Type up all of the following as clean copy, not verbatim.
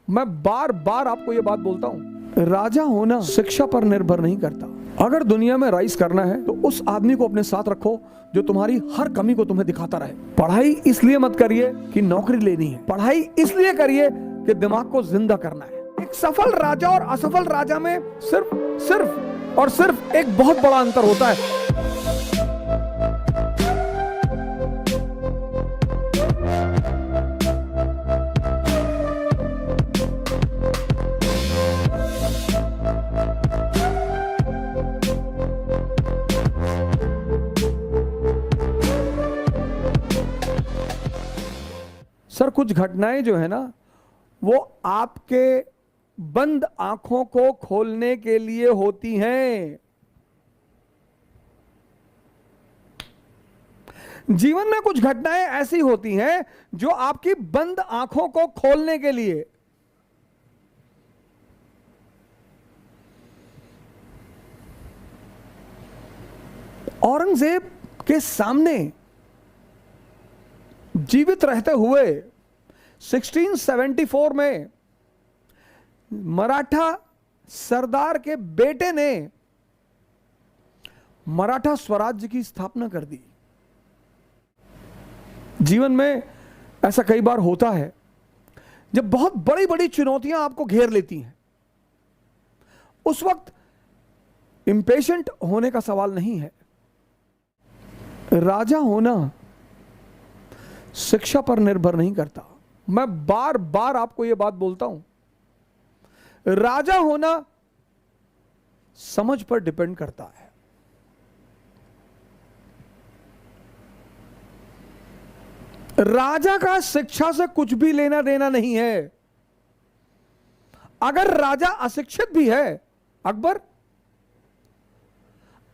मैं बार बार आपको यह बात बोलता हूं, राजा होना शिक्षा पर निर्भर नहीं करता। अगर दुनिया में राइज करना है तो उस आदमी को अपने साथ रखो जो तुम्हारी हर कमी को तुम्हें दिखाता रहे। पढ़ाई इसलिए मत करिए कि नौकरी लेनी है, पढ़ाई इसलिए करिए कि दिमाग को जिंदा करना है। एक सफल राजा और असफल राजा में सिर्फ एक बहुत बड़ा अंतर होता है। सर, कुछ घटनाएं जो है ना, वो आपके बंद आंखों को खोलने के लिए होती हैं। जीवन में कुछ घटनाएं ऐसी होती हैं जो आपकी बंद आंखों को खोलने के लिए। औरंगजेब के सामने जीवित रहते हुए 1674 में मराठा सरदार के बेटे ने मराठा स्वराज्य की स्थापना कर दी। जीवन में ऐसा कई बार होता है जब बहुत बड़ी बड़ी चुनौतियां आपको घेर लेती हैं। उस वक्त इंपेशेंट होने का सवाल नहीं है। राजा होना शिक्षा पर निर्भर नहीं करता। मैं बार बार आपको यह बात बोलता हूं, राजा होना समझ पर डिपेंड करता है। राजा का शिक्षा से कुछ भी लेना देना नहीं है। अगर राजा अशिक्षित भी है,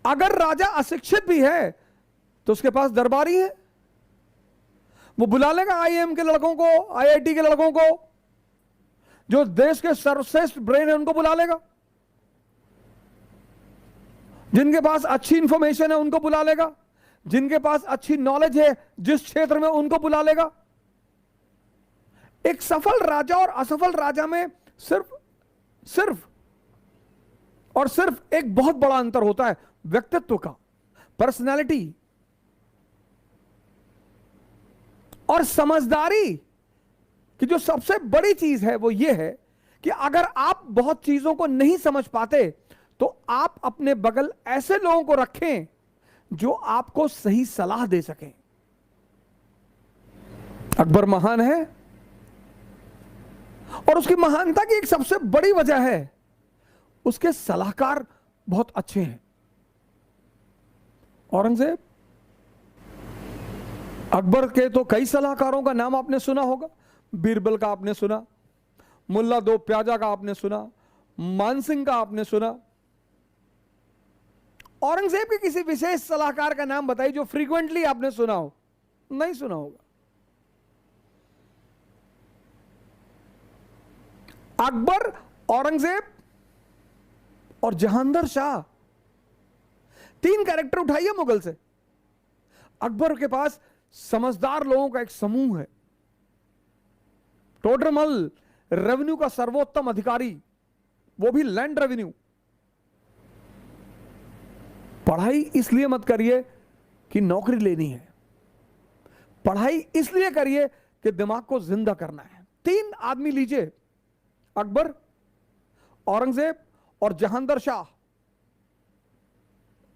अगर राजा अशिक्षित भी है तो उसके पास दरबारी है, वो बुला लेगा आईएम के लड़कों को, आईआईटी के लड़कों को, जो देश के सर्वश्रेष्ठ ब्रेन है उनको बुला लेगा, जिनके पास अच्छी इंफॉर्मेशन है उनको बुला लेगा, जिनके पास अच्छी नॉलेज है जिस क्षेत्र में उनको बुला लेगा। एक सफल राजा और असफल राजा में सिर्फ एक बहुत बड़ा अंतर होता है, व्यक्तित्व का, पर्सनालिटी और समझदारी की। जो सबसे बड़ी चीज है वो ये है कि अगर आप बहुत चीजों को नहीं समझ पाते तो आप अपने बगल ऐसे लोगों को रखें जो आपको सही सलाह दे सकें। अकबर महान है और उसकी महानता की एक सबसे बड़ी वजह है उसके सलाहकार बहुत अच्छे हैं। औरंगजेब, अकबर के तो कई सलाहकारों का नाम आपने सुना होगा। बीरबल का आपने सुना, मुल्ला दो प्याजा का आपने सुना, मानसिंह का आपने सुना। औरंगजेब के किसी विशेष सलाहकार का नाम बताइए जो फ्रीक्वेंटली आपने सुना हो। नहीं सुना होगा। अकबर, औरंगजेब और जहांगीर शाह, तीन कैरेक्टर उठाइए मुगल से। अकबर के पास समझदार लोगों का एक समूह है। टोडरमल रेवेन्यू का सर्वोत्तम अधिकारी, वो भी लैंड रेवेन्यू। पढ़ाई इसलिए मत करिए कि नौकरी लेनी है, पढ़ाई इसलिए करिए कि दिमाग को जिंदा करना है। तीन आदमी लीजिए, अकबर, औरंगजेब और जहांगीर शाह।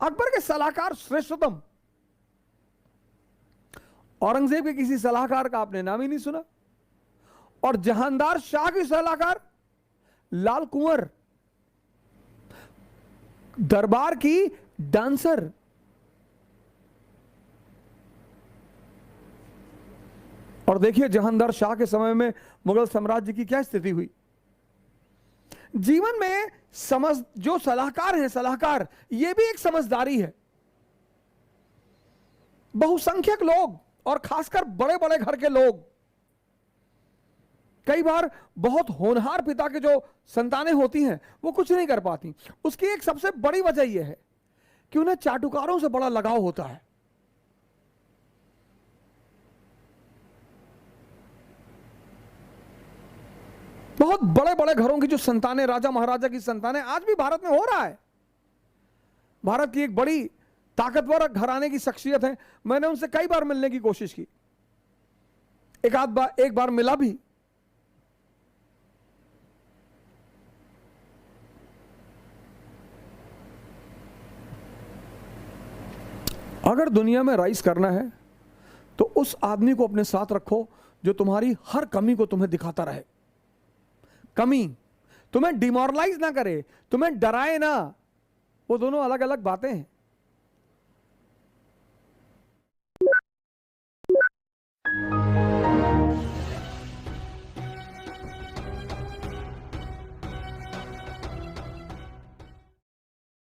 अकबर के सलाहकार श्रेष्ठतम, औरंगजेब के किसी सलाहकार का आपने नाम ही नहीं सुना। और जहांगीर शाह की सलाहकार लाल कुंवर, दरबार की डांसर। और देखिए जहांगीर शाह के समय में मुगल साम्राज्य की क्या स्थिति हुई। जीवन में जो सलाहकार हैं, सलाहकार ये भी एक समझदारी है। बहुसंख्यक लोग और खासकर बड़े बड़े घर के लोग, कई बार बहुत होनहार पिता के जो संतानें होती हैं वो कुछ नहीं कर पाती। उसकी एक सबसे बड़ी वजह यह है कि उन्हें चाटुकारों से बड़ा लगाव होता है। बहुत बड़े बड़े घरों की जो संतानें, राजा महाराजा की संतानें, आज भी भारत में हो रहा है। भारत की एक बड़ी ताकतवर घराने की शख्सियत है, मैंने उनसे कई बार मिलने की कोशिश की, एक बार मिला भी। अगर दुनिया में राइज करना है तो उस आदमी को अपने साथ रखो जो तुम्हारी हर कमी को तुम्हें दिखाता रहे। कमी तुम्हें डिमोरलाइज ना करे, तुम्हें डराए ना। वो दोनों अलग अलग बातें हैं।